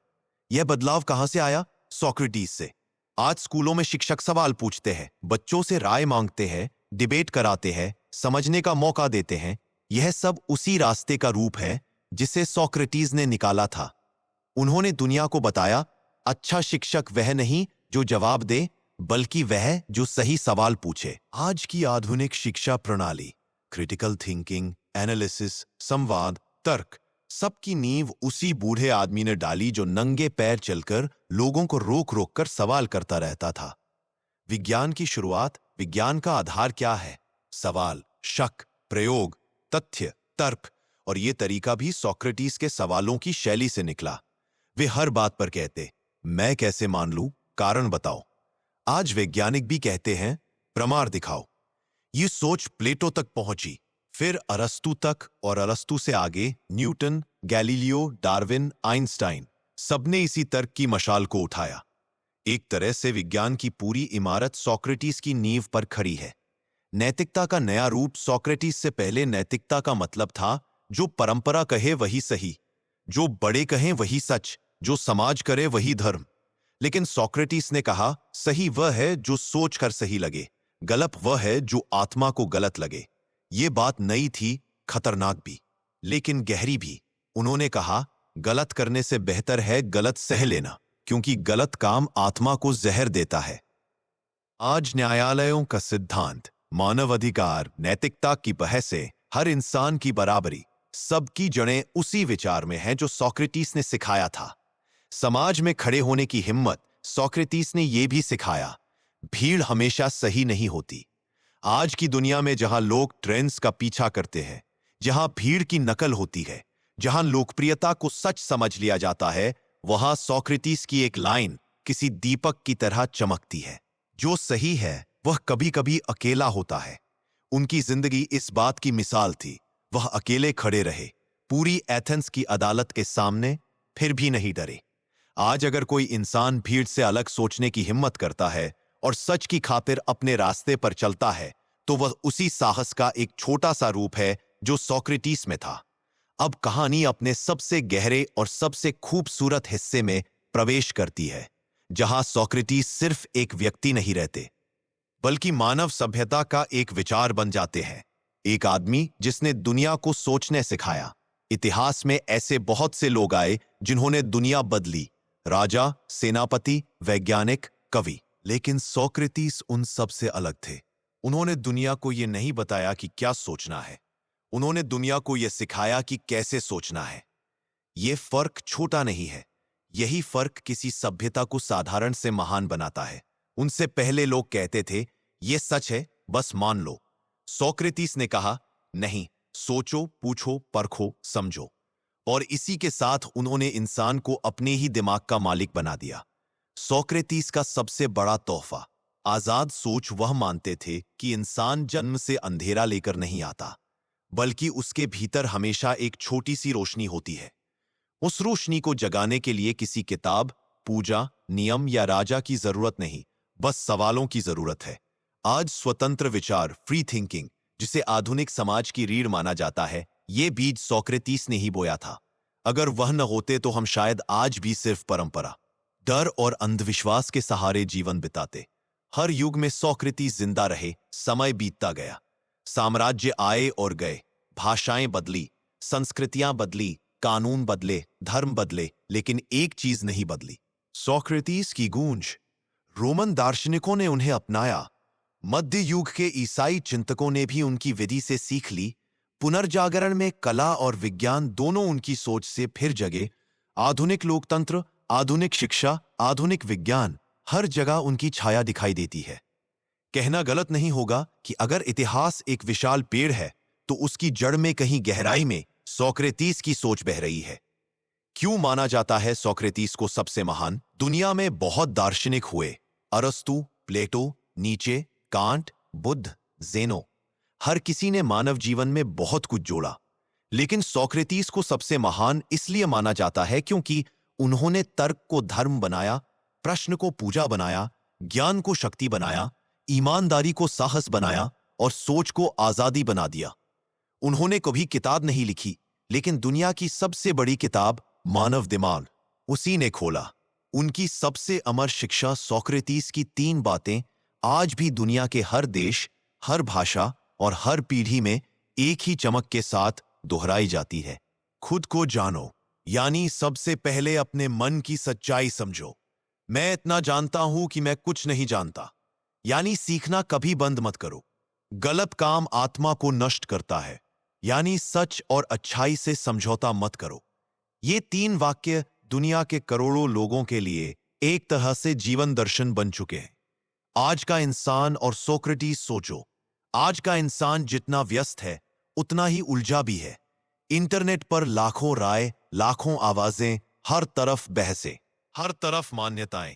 यह बदलाव कहां से आया? सोक्रेटिस से। आज स्कूलों में शिक्षक सवाल पूछते हैं, बच्चों से राय मांगते हैं, डिबेट कराते हैं, समझने का मौका देते हैं। यह सब उसी रास्ते का रूप है जिसे सोक्रेटिस ने निकाला था। उन्होंने दुनिया को बताया, अच्छा शिक्षक वह नहीं जो जवाब दे, बल्कि वह जो सही सवाल पूछे। आज की आधुनिक शिक्षा प्रणाली, क्रिटिकल थिंकिंग, एनालिसिस, संवाद, तर्क, सबकी नींव उसी बूढ़े आदमी ने डाली जो नंगे पैर चलकर लोगों को रोक रोक कर सवाल करता रहता था। विज्ञान की शुरुआत, विज्ञान का आधार क्या है? सवाल, शक, प्रयोग, तथ्य, तर्क। और ये तरीका भी सोक्रेटिस के सवालों की शैली से निकला। वे हर बात पर कहते, मैं कैसे मान लूं, कारण बताओ। आज वैज्ञानिक भी कहते हैं, प्रमाण दिखाओ। ये सोच प्लेटो तक पहुंची, फिर अरस्तु तक, और अरस्तु से आगे न्यूटन, गैलीलियो, डार्विन, आइंस्टाइन, सबने इसी तर्क की मशाल को उठाया। एक तरह से विज्ञान की पूरी इमारत सोक्रेटिस की नींव पर खड़ी है। नैतिकता का नया रूप, सोक्रेटिस से पहले नैतिकता का मतलब था जो परंपरा कहे वही सही, जो बड़े कहें वही सच, जो समाज करे वही धर्म। लेकिन सोक्रेटिस ने कहा, सही वह है जो सोच कर सही लगे, गलत वह है जो आत्मा को गलत लगे। ये बात नई थी, खतरनाक भी, लेकिन गहरी भी। उन्होंने कहा, गलत करने से बेहतर है गलत सह लेना, क्योंकि गलत काम आत्मा को जहर देता है। आज न्यायालयों का सिद्धांत, मानव अधिकार, नैतिकता की बहसें, हर इंसान की बराबरी, सबकी जड़ें उसी विचार में हैं जो सोक्रेटिस ने सिखाया था। समाज में खड़े होने की हिम्मत, सोक्रेटिस ने यह भी सिखाया, भीड़ हमेशा सही नहीं होती। आज की दुनिया में जहां लोग ट्रेंड्स का पीछा करते हैं, जहां भीड़ की नकल होती है, जहां लोकप्रियता को सच समझ लिया जाता है, वहां सोक्रेटिस की एक लाइन किसी दीपक की तरह चमकती है। जो सही है वह कभी कभी अकेला होता है। उनकी जिंदगी इस बात की मिसाल थी। वह अकेले खड़े रहे पूरी एथेंस की अदालत के सामने, फिर भी नहीं डरे। आज अगर कोई इंसान भीड़ से अलग सोचने की हिम्मत करता है और सच की खातिर अपने रास्ते पर चलता है, तो वह उसी साहस का एक छोटा सा रूप है जो सोक्रेटिस में था। अब कहानी अपने सबसे गहरे और सबसे खूबसूरत हिस्से में प्रवेश करती है, जहां सोक्रेटिस सिर्फ एक व्यक्ति नहीं रहते, बल्कि मानव सभ्यता का एक विचार बन जाते हैं। एक आदमी जिसने दुनिया को सोचने सिखाया। इतिहास में ऐसे बहुत से लोग आए जिन्होंने दुनिया बदली, राजा, सेनापति, वैज्ञानिक, कवि। लेकिन सोक्रेटिस उन सब से अलग थे। उन्होंने दुनिया को यह नहीं बताया कि क्या सोचना है, उन्होंने दुनिया को यह सिखाया कि कैसे सोचना है। यह फर्क छोटा नहीं है, यही फर्क किसी सभ्यता को साधारण से महान बनाता है। उनसे पहले लोग कहते थे, यह सच है, बस मान लो। सोक्रेटिस ने कहा, नहीं, सोचो, पूछो, परखो, समझो। और इसी के साथ उन्होंने इंसान को अपने ही दिमाग का मालिक बना दिया। सोक्रेटिस का सबसे बड़ा तोहफा, आजाद सोच। वह मानते थे कि इंसान जन्म से अंधेरा लेकर नहीं आता, बल्कि उसके भीतर हमेशा एक छोटी सी रोशनी होती है। उस रोशनी को जगाने के लिए किसी किताब, पूजा, नियम या राजा की जरूरत नहीं, बस सवालों की जरूरत है। आज स्वतंत्र विचार, फ्री थिंकिंग, जिसे आधुनिक समाज की रीढ़ माना जाता है, ये बीज सोक्रेटिस ने ही बोया था। अगर वह न होते तो हम शायद आज भी सिर्फ परंपरा, डर और अंधविश्वास के सहारे जीवन बिताते। हर युग में सोक्रेटिस जिंदा रहे, समय बीतता गया, साम्राज्य आए और गए, भाषाएं बदली, संस्कृतियां बदली, कानून बदले, धर्म बदले, लेकिन एक चीज नहीं बदली, सोक्रेटिस की गूंज। रोमन दार्शनिकों ने उन्हें अपनाया, मध्य युग के ईसाई चिंतकों ने भी उनकी विधि से सीख ली। पुनर्जागरण में कला और विज्ञान दोनों उनकी सोच से फिर जगे। आधुनिक लोकतंत्र, आधुनिक शिक्षा, आधुनिक विज्ञान, हर जगह उनकी छाया दिखाई देती है। कहना गलत नहीं होगा कि अगर इतिहास एक विशाल पेड़ है, तो उसकी जड़ में कहीं गहराई में सोक्रेटिस की सोच बह रही है। क्यों माना जाता है सोक्रेटिस को सबसे महान? दुनिया में बहुत दार्शनिक हुए, अरस्तु, प्लेटो, नीचे, कांट, बुद्ध, ज़ेनो, हर किसी ने मानव जीवन में बहुत कुछ जोड़ा। लेकिन सोक्रेटिस को सबसे महान इसलिए माना जाता है क्योंकि उन्होंने तर्क को धर्म बनाया, प्रश्न को पूजा बनाया, ज्ञान को शक्ति बनाया, ईमानदारी को साहस बनाया और सोच को आजादी बना दिया। उन्होंने कभी किताब नहीं लिखी, लेकिन दुनिया की सबसे बड़ी किताब मानव दिमाग उसी ने खोला। उनकी सबसे अमर शिक्षा सोक्रेटिस की 3 बातें आज भी दुनिया के हर देश, हर भाषा और हर पीढ़ी में एक ही चमक के साथ दोहराई जाती है। खुद को जानो, यानी सबसे पहले अपने मन की सच्चाई समझो। मैं इतना जानता हूं कि मैं कुछ नहीं जानता, यानी सीखना कभी बंद मत करो। गलत काम आत्मा को नष्ट करता है, यानी सच और अच्छाई से समझौता मत करो। ये 3 वाक्य दुनिया के करोड़ों लोगों के लिए एक तरह से जीवन दर्शन बन चुके हैं। आज का इंसान और सोक्रेटिस सोचो, आज का इंसान जितना व्यस्त है उतना ही उलझा भी है। इंटरनेट पर लाखों राय, लाखों आवाजें, हर तरफ बहसें, हर तरफ मान्यताएं,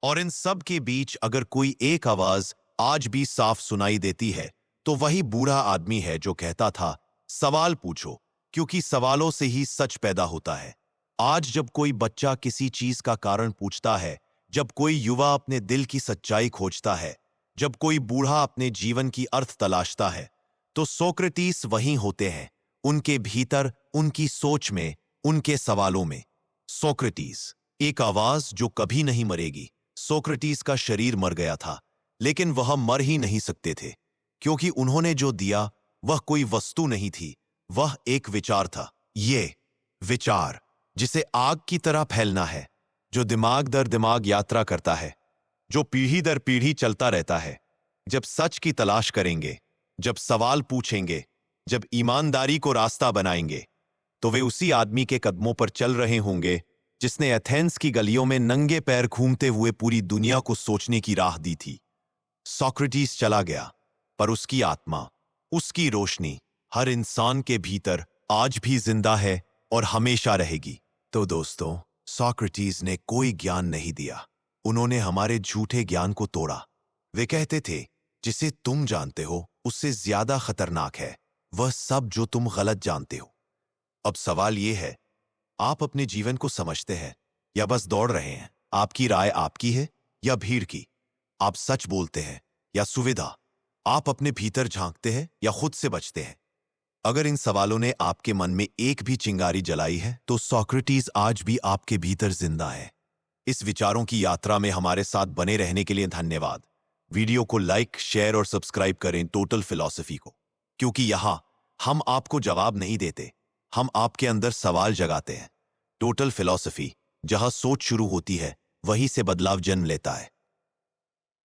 और इन सब के बीच अगर कोई एक आवाज आज भी साफ सुनाई देती है तो वही बूढ़ा आदमी है जो कहता था, सवाल पूछो, क्योंकि सवालों से ही सच पैदा होता है। आज जब कोई बच्चा किसी चीज का कारण पूछता है, जब कोई युवा अपने दिल की सच्चाई खोजता है, जब कोई बूढ़ा अपने जीवन की अर्थ तलाशता है, तो सोक्रेटिस वहीं होते हैं, उनके भीतर, उनकी सोच में, उनके सवालों में। सोक्रेटिस, एक आवाज जो कभी नहीं मरेगी। सोक्रेटिस का शरीर मर गया था, लेकिन वह मर ही नहीं सकते थे, क्योंकि उन्होंने जो दिया वह कोई वस्तु नहीं थी, वह एक विचार था। ये विचार जिसे आग की तरह फैलना है, जो दिमाग दर दिमाग यात्रा करता है, जो पीढ़ी दर पीढ़ी चलता रहता है। जब सच की तलाश करेंगे, जब सवाल पूछेंगे, जब ईमानदारी को रास्ता बनाएंगे, तो वे उसी आदमी के कदमों पर चल रहे होंगे जिसने एथेंस की गलियों में नंगे पैर घूमते हुए पूरी दुनिया को सोचने की राह दी थी। सोक्रेटिस चला गया, पर उसकी आत्मा, उसकी रोशनी हर इंसान के भीतर आज भी जिंदा है और हमेशा रहेगी। तो दोस्तों, सोक्रेटिस ने कोई ज्ञान नहीं दिया, उन्होंने हमारे झूठे ज्ञान को तोड़ा। वे कहते थे, जिसे तुम जानते हो उससे ज्यादा खतरनाक है वह सब जो तुम गलत जानते हो। अब सवाल यह है, आप अपने जीवन को समझते हैं या बस दौड़ रहे हैं? आपकी राय आपकी है या भीड़ की? आप सच बोलते हैं या सुविधा? आप अपने भीतर झांकते हैं या खुद से बचते हैं? अगर इन सवालों ने आपके मन में एक भी चिंगारी जलाई है, तो सोक्रेटिस आज भी आपके भीतर जिंदा है। इस विचारों की यात्रा में हमारे साथ बने रहने के लिए धन्यवाद। वीडियो को लाइक, शेयर और सब्सक्राइब करें टोटल फिलॉसफी को, क्योंकि यहां हम आपको जवाब नहीं देते, हम आपके अंदर सवाल जगाते हैं। टोटल फिलॉसफी, जहां सोच शुरू होती है वहीं से बदलाव जन्म लेता है।